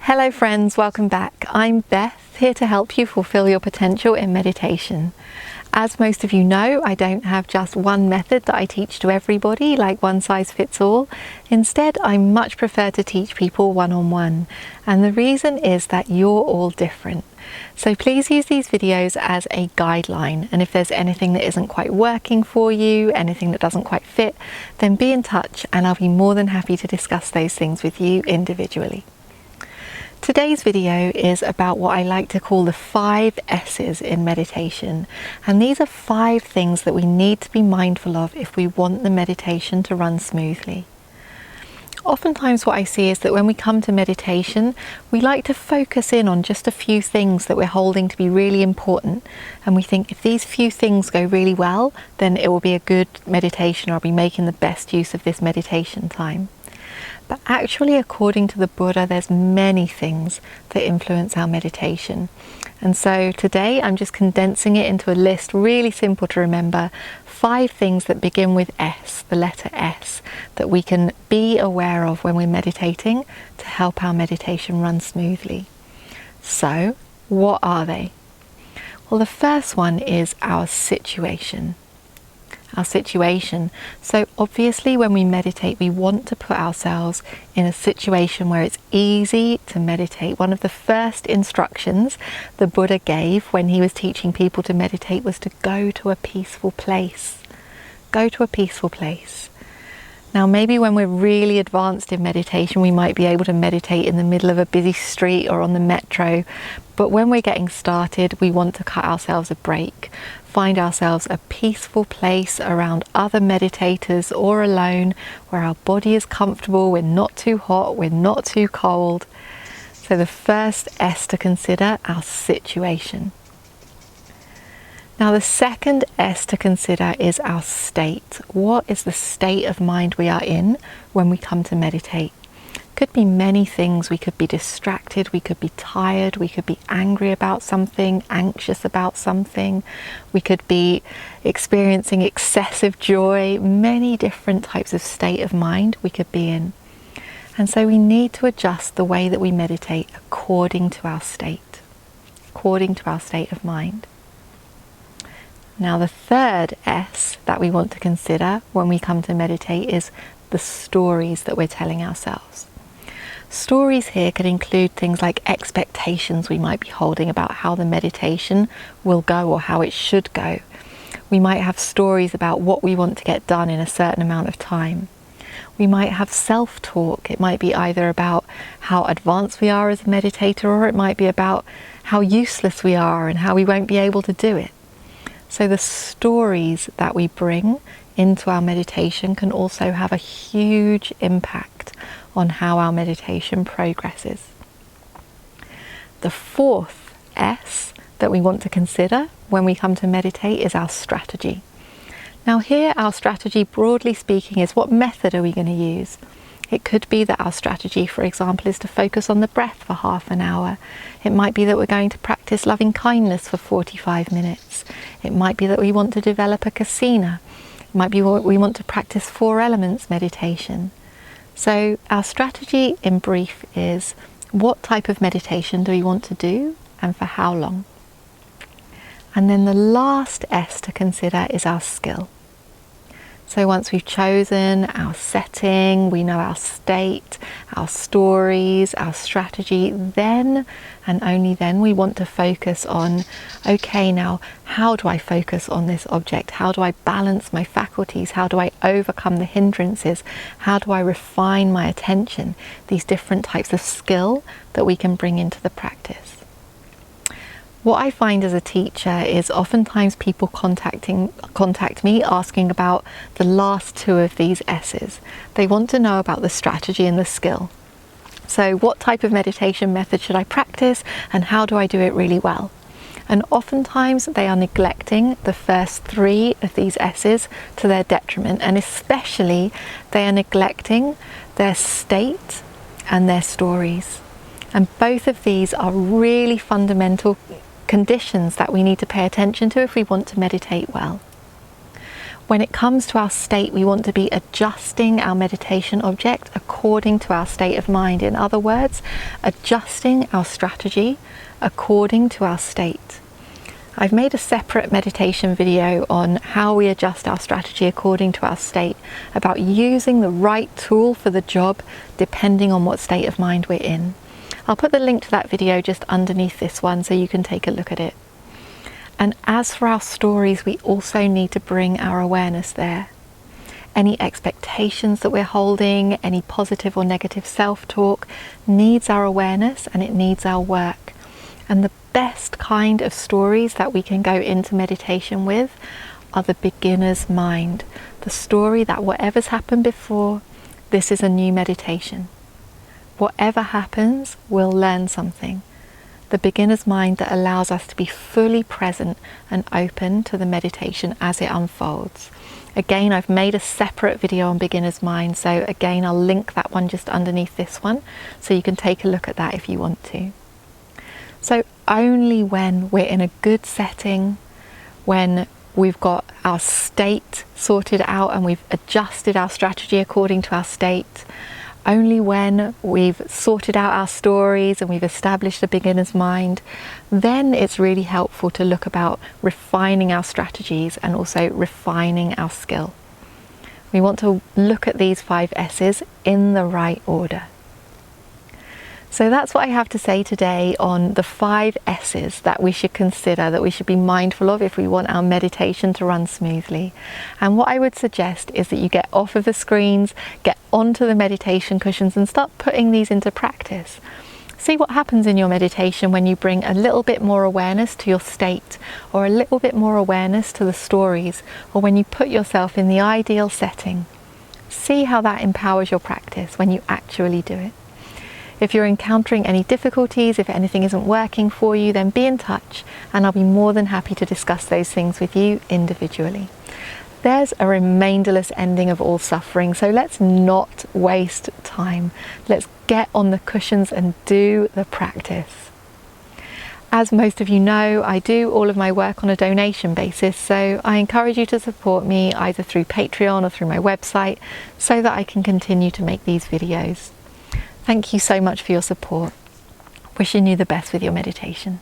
Hello friends, welcome back. I'm Beth, here to help you fulfill your potential in meditation. As most of you know, I don't have just one method that I teach to everybody, like one size fits all. Instead, I much prefer to teach people one-on-one. And the reason is that you're all different. So please use these videos as a guideline. And if there's anything that isn't quite working for you, anything that doesn't quite fit, then be in touch and I'll be more than happy to discuss those things with you individually. Today's video is about what I like to call the 5 S's in meditation, and these are 5 things that we need to be mindful of if we want the meditation to run smoothly. Oftentimes what I see is that when we come to meditation, we like to focus in on just a few things that we're holding to be really important, and we think if these few things go really well, then it will be a good meditation, or I'll be making the best use of this meditation time. But actually, according to the Buddha, there's many things that influence our meditation. And so today I'm just condensing it into a list, really simple to remember, 5 things that begin with S, the letter S, that we can be aware of when we're meditating to help our meditation run smoothly. So, what are they? Well, the first one is our situation. So obviously when we meditate, we want to put ourselves in a situation where it's easy to meditate. One of the first instructions the Buddha gave when he was teaching people to meditate was to go to a peaceful place. Go to a peaceful place. Now maybe when we're really advanced in meditation, we might be able to meditate in the middle of a busy street or on the metro. But when we're getting started, we want to cut ourselves a break. Find ourselves a peaceful place around other meditators or alone, where our body is comfortable, we're not too hot, we're not too cold. So the first S to consider, our situation. Now the second S to consider is our state. What is the state of mind we are in when we come to meditate? Could be many things. We could be distracted, we could be tired, we could be angry about something, anxious about something, we could be experiencing excessive joy, many different types of state of mind we could be in. And so we need to adjust the way that we meditate according to our state of mind. Now the third S that we want to consider when we come to meditate is the stories that we're telling ourselves. Stories here could include things like expectations we might be holding about how the meditation will go or how it should go. We might have stories about what we want to get done in a certain amount of time. We might have self-talk. It might be either about how advanced we are as a meditator, or it might be about how useless we are and how we won't be able to do it. So the stories that we bring into our meditation can also have a huge impact on how our meditation progresses. The fourth S that we want to consider when we come to meditate is our strategy. Now here, our strategy, broadly speaking, is what method are we going to use? It could be that our strategy, for example, is to focus on the breath for half an hour. It might be that we're going to practice loving kindness for 45 minutes. It might be that we want to develop a kasina. It might be we want to practice 4 elements meditation. So our strategy in brief is, what type of meditation do we want to do and for how long? And then the last S to consider is our skill. So once we've chosen our setting, we know our state, our stories, our strategy, then and only then we want to focus on, okay, now how do I focus on this object? How do I balance my faculties? How do I overcome the hindrances? How do I refine my attention? These different types of skill that we can bring into the practice. What I find as a teacher is oftentimes people contact me asking about the last 2 of these S's. They want to know about the strategy and the skill. So what type of meditation method should I practice and how do I do it really well? And oftentimes they are neglecting the first 3 of these S's to their detriment, and especially they are neglecting their state and their stories. And both of these are really fundamental conditions that we need to pay attention to if we want to meditate well. When it comes to our state, we want to be adjusting our meditation object according to our state of mind. In other words, adjusting our strategy according to our state. I've made a separate meditation video on how we adjust our strategy according to our state, about using the right tool for the job depending on what state of mind we're in. I'll put the link to that video just underneath this one so you can take a look at it. And as for our stories, we also need to bring our awareness there. Any expectations that we're holding, any positive or negative self-talk needs our awareness and it needs our work. And the best kind of stories that we can go into meditation with are the beginner's mind. The story that whatever's happened before, this is a new meditation. Whatever happens, we'll learn something. The beginner's mind that allows us to be fully present and open to the meditation as it unfolds. Again, I've made a separate video on beginner's mind, so again, I'll link that one just underneath this one, so you can take a look at that if you want to. So only when we're in a good setting, when we've got our state sorted out and we've adjusted our strategy according to our state, only when we've sorted out our stories and we've established a beginner's mind, then it's really helpful to look about refining our strategies and also refining our skill. We want to look at these 5 S's in the right order. So that's what I have to say today on the 5 S's that we should consider, that we should be mindful of if we want our meditation to run smoothly. And what I would suggest is that you get off of the screens, get onto the meditation cushions and start putting these into practice. See what happens in your meditation when you bring a little bit more awareness to your state, or a little bit more awareness to the stories, or when you put yourself in the ideal setting. See how that empowers your practice when you actually do it. If you're encountering any difficulties, if anything isn't working for you, then be in touch and I'll be more than happy to discuss those things with you individually. There's a remainderless ending of all suffering, so let's not waste time. Let's get on the cushions and do the practice. As most of you know, I do all of my work on a donation basis, so I encourage you to support me either through Patreon or through my website so that I can continue to make these videos. Thank you so much for your support. Wishing you the best with your meditation.